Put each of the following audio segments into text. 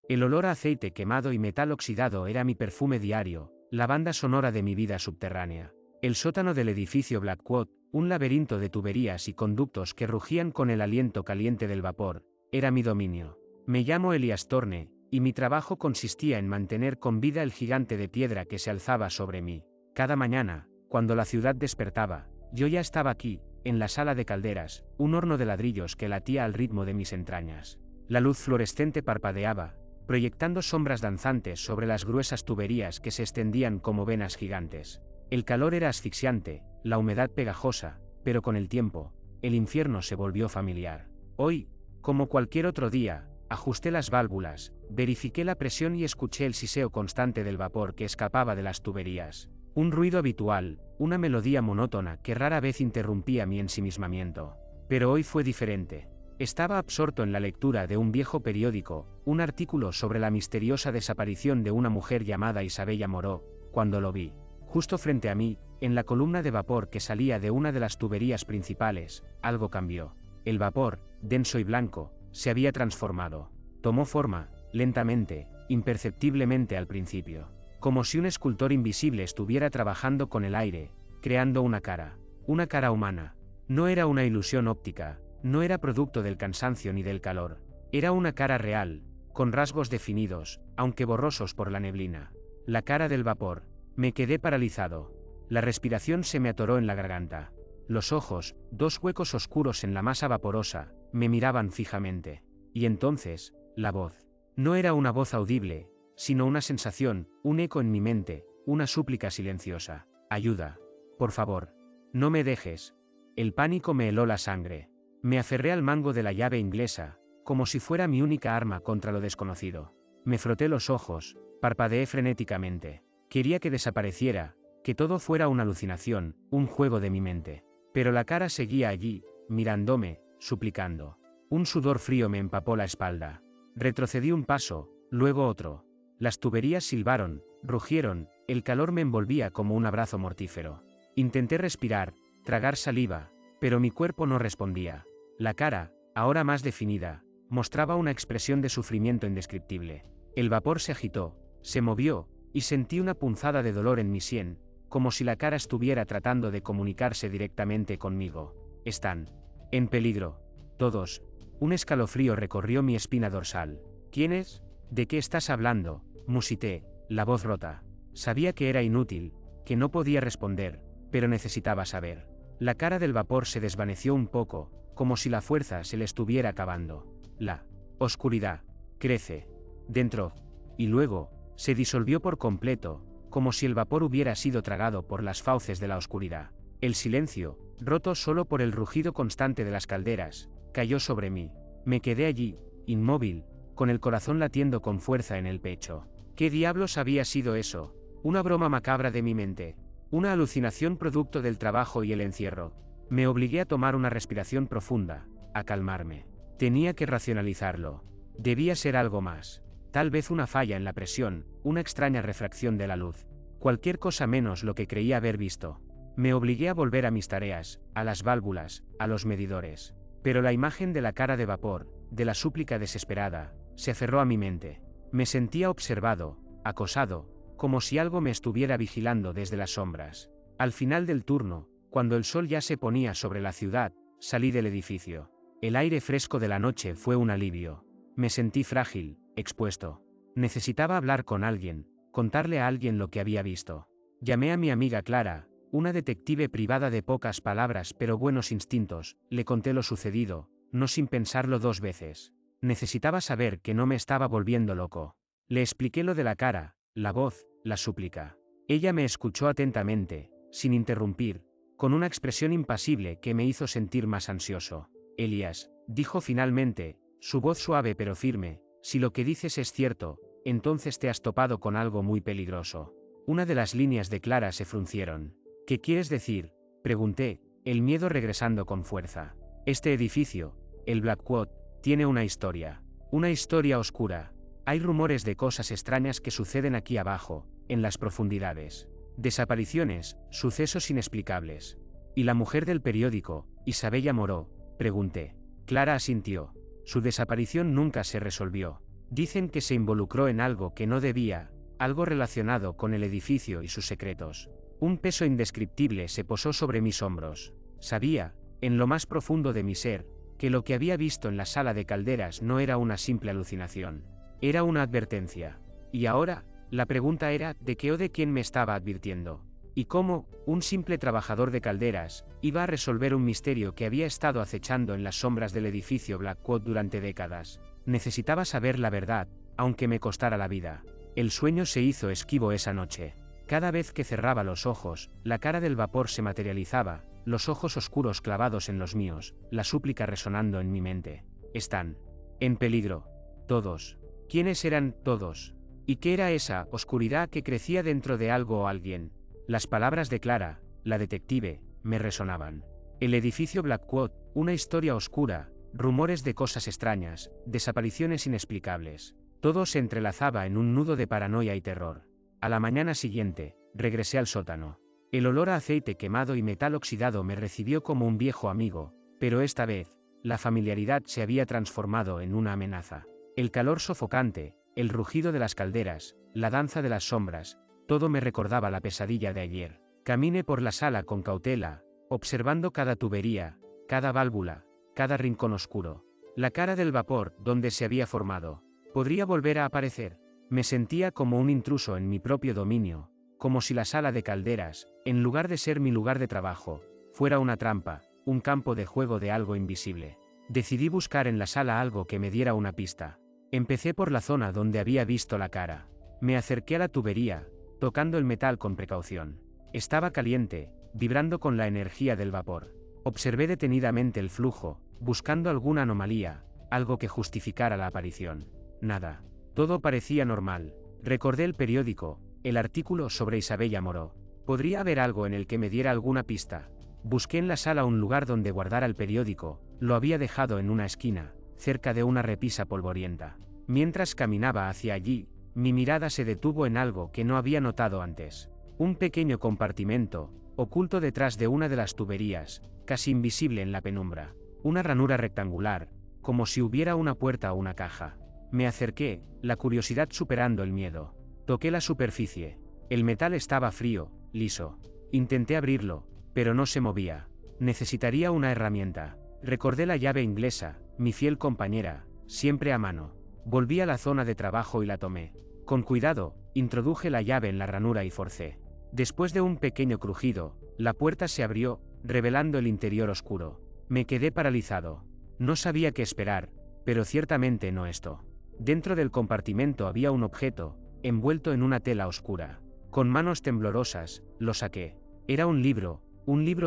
El olor a aceite quemado y metal oxidado era mi perfume diario, la banda sonora de mi vida subterránea. El sótano del edificio Blackwood, un laberinto de tuberías y conductos que rugían con el aliento caliente del vapor, era mi dominio. Me llamo Elias Thorne, y mi trabajo consistía en mantener con vida el gigante de piedra que se alzaba sobre mí. Cada mañana, cuando la ciudad despertaba, yo ya estaba aquí, en la sala de calderas, un horno de ladrillos que latía al ritmo de mis entrañas. La luz fluorescente parpadeaba, proyectando sombras danzantes sobre las gruesas tuberías que se extendían como venas gigantes. El calor era asfixiante, la humedad pegajosa, pero con el tiempo, el infierno se volvió familiar. Hoy, como cualquier otro día, ajusté las válvulas, verifiqué la presión y escuché el siseo constante del vapor que escapaba de las tuberías. Un ruido habitual, una melodía monótona que rara vez interrumpía mi ensimismamiento. Pero hoy fue diferente. Estaba absorto en la lectura de un viejo periódico, un artículo sobre la misteriosa desaparición de una mujer llamada Isabella Moreau, cuando lo vi. Justo frente a mí, en la columna de vapor que salía de una de las tuberías principales, algo cambió. El vapor, denso y blanco, se había transformado. Tomó forma, lentamente, imperceptiblemente al principio. Como si un escultor invisible estuviera trabajando con el aire, creando una cara humana. No era una ilusión óptica. No era producto del cansancio ni del calor. Era una cara real, con rasgos definidos, aunque borrosos por la neblina. La cara del vapor. Me quedé paralizado. La respiración se me atoró en la garganta. Los ojos, dos huecos oscuros en la masa vaporosa, me miraban fijamente. Y entonces, la voz. No era una voz audible, sino una sensación, un eco en mi mente, una súplica silenciosa. Ayuda. Por favor. No me dejes. El pánico me heló la sangre. Me aferré al mango de la llave inglesa, como si fuera mi única arma contra lo desconocido. Me froté los ojos, parpadeé frenéticamente. Quería que desapareciera, que todo fuera una alucinación, un juego de mi mente. Pero la cara seguía allí, mirándome, suplicando. Un sudor frío me empapó la espalda. Retrocedí un paso, luego otro. Las tuberías silbaron, rugieron, el calor me envolvía como un abrazo mortífero. Intenté respirar, tragar saliva, pero mi cuerpo no respondía. La cara, ahora más definida, mostraba una expresión de sufrimiento indescriptible. El vapor se agitó, se movió, y sentí una punzada de dolor en mi sien, como si la cara estuviera tratando de comunicarse directamente conmigo. Están en peligro. Todos. Un escalofrío recorrió mi espina dorsal. ¿Quién es? ¿De qué estás hablando? Musité, la voz rota. Sabía que era inútil, que no podía responder, pero necesitaba saber. La cara del vapor se desvaneció un poco, como si la fuerza se le estuviera acabando. La oscuridad crece dentro, y luego se disolvió por completo, como si el vapor hubiera sido tragado por las fauces de la oscuridad. El silencio, roto solo por el rugido constante de las calderas, cayó sobre mí. Me quedé allí, inmóvil, con el corazón latiendo con fuerza en el pecho. ¿Qué diablos había sido eso? Una broma macabra de mi mente. Una alucinación producto del trabajo y el encierro. Me obligué a tomar una respiración profunda, a calmarme. Tenía que racionalizarlo. Debía ser algo más. Tal vez una falla en la presión, una extraña refracción de la luz. Cualquier cosa menos lo que creía haber visto. Me obligué a volver a mis tareas, a las válvulas, a los medidores. Pero la imagen de la cara de vapor, de la súplica desesperada, se aferró a mi mente. Me sentía observado, acosado, como si algo me estuviera vigilando desde las sombras. Al final del turno, cuando el sol ya se ponía sobre la ciudad, salí del edificio. El aire fresco de la noche fue un alivio. Me sentí frágil, expuesto. Necesitaba hablar con alguien, contarle a alguien lo que había visto. Llamé a mi amiga Clara, una detective privada de pocas palabras pero buenos instintos, le conté lo sucedido, no sin pensarlo dos veces. Necesitaba saber que no me estaba volviendo loco. Le expliqué lo de la cara, la voz, la súplica. Ella me escuchó atentamente, sin interrumpir, con una expresión impasible que me hizo sentir más ansioso. Elias, dijo finalmente, su voz suave pero firme, si lo que dices es cierto, entonces te has topado con algo muy peligroso. Una de las líneas de Clara se fruncieron. ¿Qué quieres decir?, pregunté, el miedo regresando con fuerza. Este edificio, el Blackwood, tiene una historia oscura. Hay rumores de cosas extrañas que suceden aquí abajo, en las profundidades. Desapariciones, sucesos inexplicables. ¿Y la mujer del periódico, Isabella Moreau?, pregunté. Clara asintió. Su desaparición nunca se resolvió. Dicen que se involucró en algo que no debía, algo relacionado con el edificio y sus secretos. Un peso indescriptible se posó sobre mis hombros. Sabía, en lo más profundo de mi ser, que lo que había visto en la sala de calderas no era una simple alucinación. Era una advertencia. Y ahora, la pregunta era, ¿de qué o de quién me estaba advirtiendo? Y cómo, un simple trabajador de calderas, iba a resolver un misterio que había estado acechando en las sombras del edificio Blackwood durante décadas. Necesitaba saber la verdad, aunque me costara la vida. El sueño se hizo esquivo esa noche. Cada vez que cerraba los ojos, la cara del vapor se materializaba, los ojos oscuros clavados en los míos, la súplica resonando en mi mente. Están en peligro. Todos. ¿Quiénes eran todos? ¿Y qué era esa oscuridad que crecía dentro de algo o alguien? Las palabras de Clara, la detective, me resonaban. El edificio Blackwood, una historia oscura, rumores de cosas extrañas, desapariciones inexplicables. Todo se entrelazaba en un nudo de paranoia y terror. A la mañana siguiente, regresé al sótano. El olor a aceite quemado y metal oxidado me recibió como un viejo amigo, pero esta vez, la familiaridad se había transformado en una amenaza. El calor sofocante, el rugido de las calderas, la danza de las sombras, todo me recordaba la pesadilla de ayer. Caminé por la sala con cautela, observando cada tubería, cada válvula, cada rincón oscuro. La cara del vapor, donde se había formado, ¿podría volver a aparecer? Me sentía como un intruso en mi propio dominio, como si la sala de calderas, en lugar de ser mi lugar de trabajo, fuera una trampa, un campo de juego de algo invisible. Decidí buscar en la sala algo que me diera una pista. Empecé por la zona donde había visto la cara. Me acerqué a la tubería, tocando el metal con precaución. Estaba caliente, vibrando con la energía del vapor. Observé detenidamente el flujo, buscando alguna anomalía, algo que justificara la aparición. Nada. Todo parecía normal. Recordé el periódico, el artículo sobre Isabella Moró. ¿Podría haber algo en el que me diera alguna pista? Busqué en la sala un lugar donde guardara el periódico, lo había dejado en una esquina, cerca de una repisa polvorienta. Mientras caminaba hacia allí, mi mirada se detuvo en algo que no había notado antes. Un pequeño compartimento, oculto detrás de una de las tuberías, casi invisible en la penumbra. Una ranura rectangular, como si hubiera una puerta o una caja. Me acerqué, la curiosidad superando el miedo. Toqué la superficie. El metal estaba frío, liso. Intenté abrirlo, pero no se movía. Necesitaría una herramienta. Recordé la llave inglesa, mi fiel compañera, siempre a mano. Volví a la zona de trabajo y la tomé. Con cuidado, introduje la llave en la ranura y forcé. Después de un pequeño crujido, la puerta se abrió, revelando el interior oscuro. Me quedé paralizado. No sabía qué esperar, pero ciertamente no esto. Dentro del compartimento había un objeto, envuelto en una tela oscura. Con manos temblorosas, lo saqué. Era un libro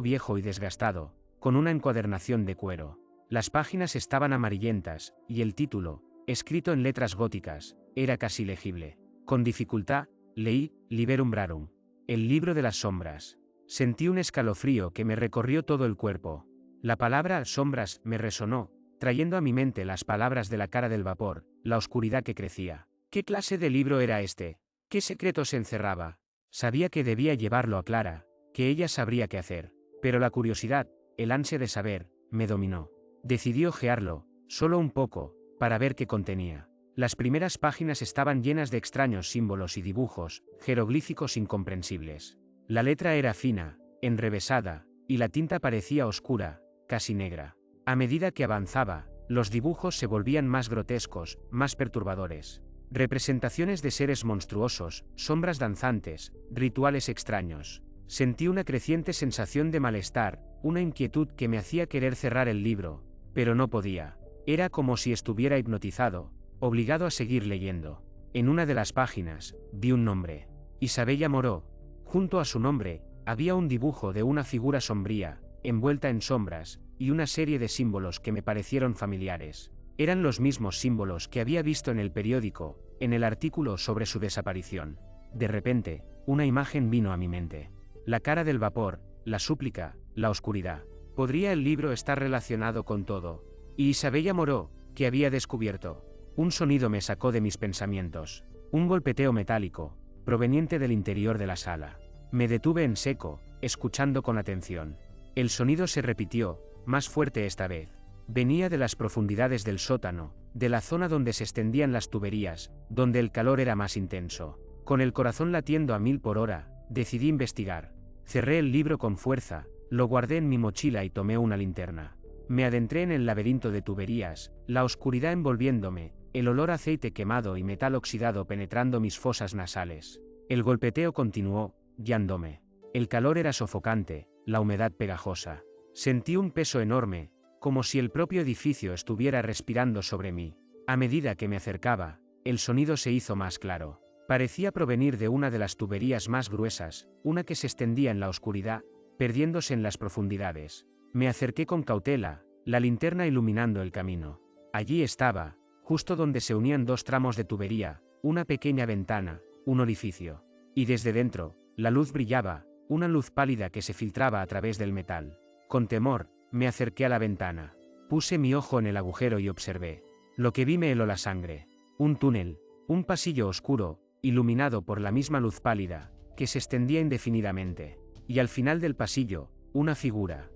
viejo y desgastado, con una encuadernación de cuero. Las páginas estaban amarillentas, y el título, escrito en letras góticas, era casi legible. Con dificultad, leí, Liberum Brarum. El libro de las sombras. Sentí un escalofrío que me recorrió todo el cuerpo. La palabra sombras me resonó, trayendo a mi mente las palabras de la cara del vapor, la oscuridad que crecía. ¿Qué clase de libro era este? ¿Qué secretos encerraba? Sabía que debía llevarlo a Clara, que ella sabría qué hacer, pero la curiosidad, el ansia de saber, me dominó. Decidí hojearlo, solo un poco, para ver qué contenía. Las primeras páginas estaban llenas de extraños símbolos y dibujos, jeroglíficos incomprensibles. La letra era fina, enrevesada, y la tinta parecía oscura, casi negra. A medida que avanzaba, los dibujos se volvían más grotescos, más perturbadores. Representaciones de seres monstruosos, sombras danzantes, rituales extraños. Sentí una creciente sensación de malestar, una inquietud que me hacía querer cerrar el libro, pero no podía. Era como si estuviera hipnotizado, obligado a seguir leyendo. En una de las páginas, vi un nombre. Isabella Moró. Junto a su nombre, había un dibujo de una figura sombría, envuelta en sombras, y una serie de símbolos que me parecieron familiares. Eran los mismos símbolos que había visto en el periódico, en el artículo sobre su desaparición. De repente, una imagen vino a mi mente. La cara del vapor, la súplica, la oscuridad. ¿Podría el libro estar relacionado con todo? Y Isabella Moró, ¿qué había descubierto? Un sonido me sacó de mis pensamientos. Un golpeteo metálico, proveniente del interior de la sala. Me detuve en seco, escuchando con atención. El sonido se repitió, más fuerte esta vez. Venía de las profundidades del sótano, de la zona donde se extendían las tuberías, donde el calor era más intenso. Con el corazón latiendo a 1000 por hora, decidí investigar. Cerré el libro con fuerza, lo guardé en mi mochila y tomé una linterna. Me adentré en el laberinto de tuberías, la oscuridad envolviéndome, el olor a aceite quemado y metal oxidado penetrando mis fosas nasales. El golpeteo continuó, guiándome. El calor era sofocante, la humedad pegajosa. Sentí un peso enorme, como si el propio edificio estuviera respirando sobre mí. A medida que me acercaba, el sonido se hizo más claro. Parecía provenir de una de las tuberías más gruesas, una que se extendía en la oscuridad, perdiéndose en las profundidades. Me acerqué con cautela, la linterna iluminando el camino. Allí estaba, justo donde se unían dos tramos de tubería, una pequeña ventana, un orificio. Y desde dentro, la luz brillaba, una luz pálida que se filtraba a través del metal. Con temor, me acerqué a la ventana. Puse mi ojo en el agujero y observé. Lo que vi me heló la sangre. Un túnel, un pasillo oscuro, iluminado por la misma luz pálida, que se extendía indefinidamente. Y al final del pasillo, una figura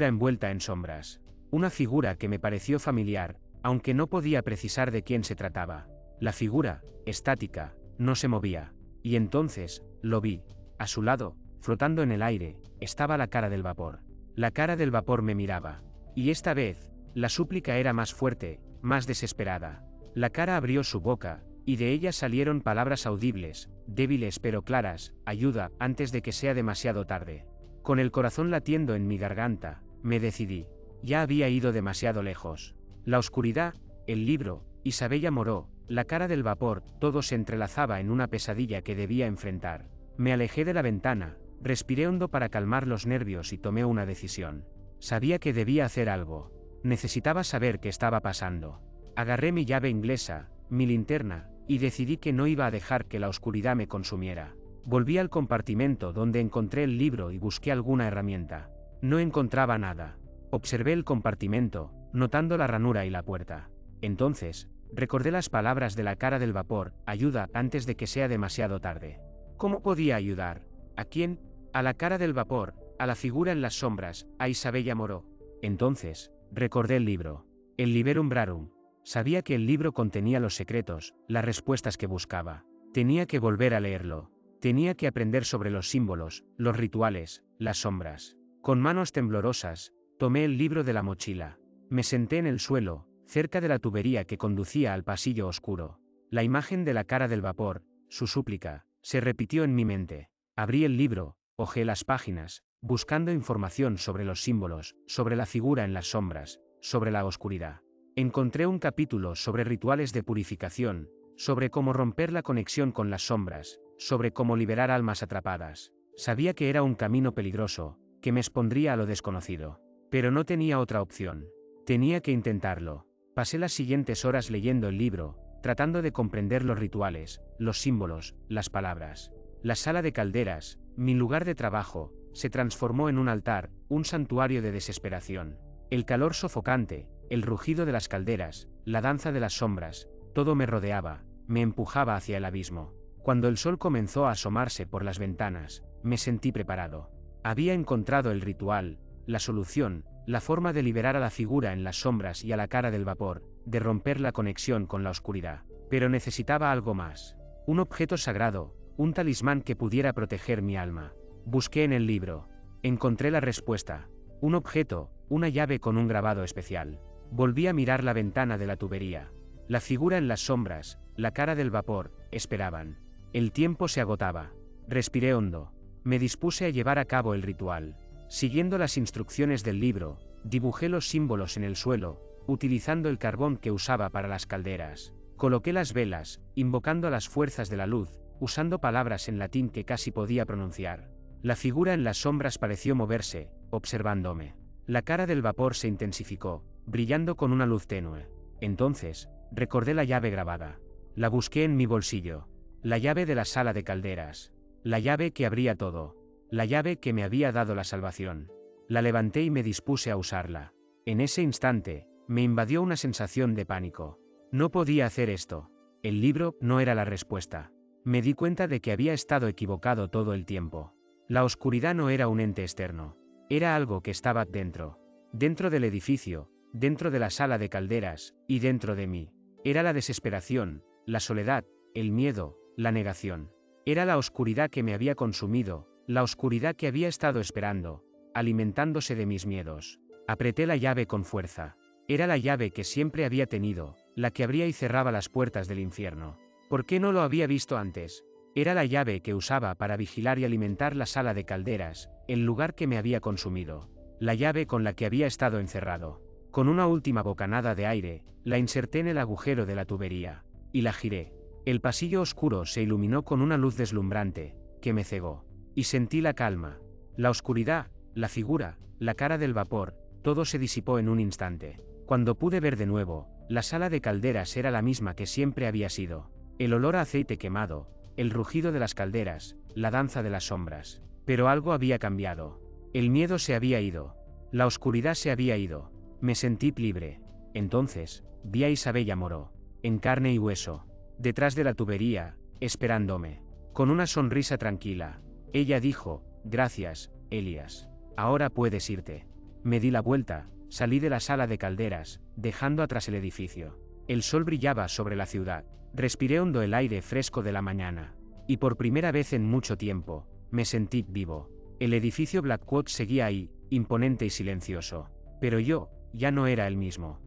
envuelta en sombras. Una figura que me pareció familiar, aunque no podía precisar de quién se trataba. La figura, estática, no se movía. Y entonces, lo vi. A su lado, flotando en el aire, estaba la cara del vapor. La cara del vapor me miraba. Y esta vez, la súplica era más fuerte, más desesperada. La cara abrió su boca, y de ella salieron palabras audibles, débiles pero claras: ayuda, antes de que sea demasiado tarde. Con el corazón latiendo en mi garganta, me decidí. Ya había ido demasiado lejos. La oscuridad, el libro, Isabella Moreau, la cara del vapor, todo se entrelazaba en una pesadilla que debía enfrentar. Me alejé de la ventana, respiré hondo para calmar los nervios y tomé una decisión. Sabía que debía hacer algo. Necesitaba saber qué estaba pasando. Agarré mi llave inglesa, mi linterna, y decidí que no iba a dejar que la oscuridad me consumiera. Volví al compartimento donde encontré el libro y busqué alguna herramienta. No encontraba nada. Observé el compartimento, notando la ranura y la puerta. Entonces, recordé las palabras de la cara del vapor: ayuda, antes de que sea demasiado tarde. ¿Cómo podía ayudar? ¿A quién? A la cara del vapor, a la figura en las sombras, a Isabella Moreau. Entonces, recordé el libro. El Liberum Verum. Sabía que el libro contenía los secretos, las respuestas que buscaba. Tenía que volver a leerlo. Tenía que aprender sobre los símbolos, los rituales, las sombras. Con manos temblorosas, tomé el libro de la mochila. Me senté en el suelo, cerca de la tubería que conducía al pasillo oscuro. La imagen de la cara del vapor, su súplica, se repitió en mi mente. Abrí el libro, hojeé las páginas, buscando información sobre los símbolos, sobre la figura en las sombras, sobre la oscuridad. Encontré un capítulo sobre rituales de purificación, sobre cómo romper la conexión con las sombras, sobre cómo liberar almas atrapadas. Sabía que era un camino peligroso, que me expondría a lo desconocido. Pero no tenía otra opción. Tenía que intentarlo. Pasé las siguientes horas leyendo el libro, tratando de comprender los rituales, los símbolos, las palabras. La sala de calderas, mi lugar de trabajo, se transformó en un altar, un santuario de desesperación. El calor sofocante, el rugido de las calderas, la danza de las sombras, todo me rodeaba, me empujaba hacia el abismo. Cuando el sol comenzó a asomarse por las ventanas, me sentí preparado. Había encontrado el ritual, la solución, la forma de liberar a la figura en las sombras y a la cara del vapor, de romper la conexión con la oscuridad. Pero necesitaba algo más. Un objeto sagrado, un talismán que pudiera proteger mi alma. Busqué en el libro. Encontré la respuesta. Un objeto, una llave con un grabado especial. Volví a mirar la ventana de la tubería. La figura en las sombras, la cara del vapor, esperaban. El tiempo se agotaba. Respiré hondo. Me dispuse a llevar a cabo el ritual. Siguiendo las instrucciones del libro, dibujé los símbolos en el suelo, utilizando el carbón que usaba para las calderas. Coloqué las velas, invocando a las fuerzas de la luz, usando palabras en latín que casi podía pronunciar. La figura en las sombras pareció moverse, observándome. La cara del vapor se intensificó, brillando con una luz tenue. Entonces, recordé la llave grabada. La busqué en mi bolsillo. La llave de la sala de calderas. La llave que abría todo. La llave que me había dado la salvación. La levanté y me dispuse a usarla. En ese instante, me invadió una sensación de pánico. No podía hacer esto. El libro no era la respuesta. Me di cuenta de que había estado equivocado todo el tiempo. La oscuridad no era un ente externo. Era algo que estaba dentro. Dentro del edificio, dentro de la sala de calderas, y dentro de mí. Era la desesperación, la soledad, el miedo, la negación. Era la oscuridad que me había consumido, la oscuridad que había estado esperando, alimentándose de mis miedos. Apreté la llave con fuerza. Era la llave que siempre había tenido, la que abría y cerraba las puertas del infierno. ¿Por qué no lo había visto antes? Era la llave que usaba para vigilar y alimentar la sala de calderas, el lugar que me había consumido. La llave con la que había estado encerrado. Con una última bocanada de aire, la inserté en el agujero de la tubería. Y la giré. El pasillo oscuro se iluminó con una luz deslumbrante, que me cegó. Y sentí la calma. La oscuridad, la figura, la cara del vapor, todo se disipó en un instante. Cuando pude ver de nuevo, la sala de calderas era la misma que siempre había sido. El olor a aceite quemado, el rugido de las calderas, la danza de las sombras. Pero algo había cambiado. El miedo se había ido. La oscuridad se había ido. Me sentí libre. Entonces, vi a Isabella Moró, en carne y hueso, detrás de la tubería, esperándome. Con una sonrisa tranquila. Ella dijo, gracias, Elías. Ahora puedes irte. Me di la vuelta, salí de la sala de calderas, dejando atrás el edificio. El sol brillaba sobre la ciudad. Respiré hondo el aire fresco de la mañana. Y por primera vez en mucho tiempo, me sentí vivo. El edificio Blackwood seguía ahí, imponente y silencioso. Pero yo, ya no era el mismo.